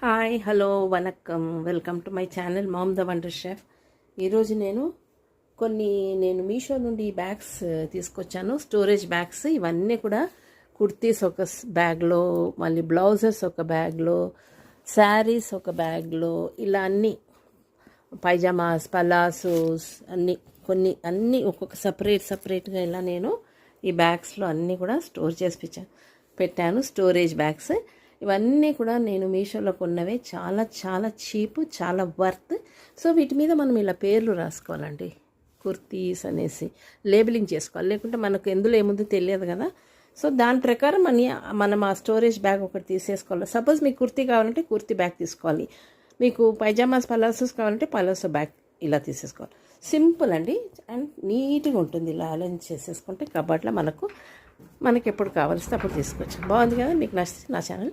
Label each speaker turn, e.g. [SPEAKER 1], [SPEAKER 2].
[SPEAKER 1] Hi hello vanakkam welcome to my channel ma'am the wonder chef. ఈరోజు నేను మీషో నుండి ఈ బ్యాగ్స్ తీసుకొచ్చాను, స్టోరేజ్ బ్యాగ్స్. ఇవన్నీ కూడా కుర్తీస్ ఒక బ్యాగ్లో, మళ్ళీ బ్లౌజెస్ ఒక బ్యాగ్లో, శారీస్ ఒక బ్యాగ్లో, ఇలా అన్నీ పైజామాస్, పలాసోస్ అన్నీ ఒక్కొక్క సపరేట్గా ఇలా నేను ఈ బ్యాగ్స్లో అన్నీ కూడా స్టోర్ చేసి పెట్టాను, స్టోరేజ్ బ్యాగ్స్. ఇవన్నీ కూడా నేను మీషోలో కొన్నవే, చాలా చాలా చీప్, చాలా వర్త్. సో వీటి మీద మనం ఇలా పేర్లు రాసుకోవాలండి, కుర్తీస్ అనేసి లేబులింగ్ చేసుకోవాలి, లేకుంటే మనకు ఎందులో ఏముందో తెలియదు కదా. సో దాని ప్రకారం మనం ఆ స్టోరేజ్ బ్యాగ్ ఒకటి తీసేసుకోవాలి. సపోజ్ మీకు కుర్తీ కావాలంటే కుర్తీ బ్యాగ్ తీసుకోవాలి, మీకు పైజామాస్ పలాసోస్ కావాలంటే పలాసో బ్యాగ్ ఇలా తీసేసుకోవాలి. సింపుల్ అండి, అండ్ నీట్గా ఉంటుంది. ఇలా అరేంజ్ చేసేసుకుంటే కబర్డ్లో మనకి ఎప్పుడు కావాల్సితే అప్పుడు తీసుకోవచ్చు. బాగుంది కదా, మీకు నచ్చితే నా ఛానల్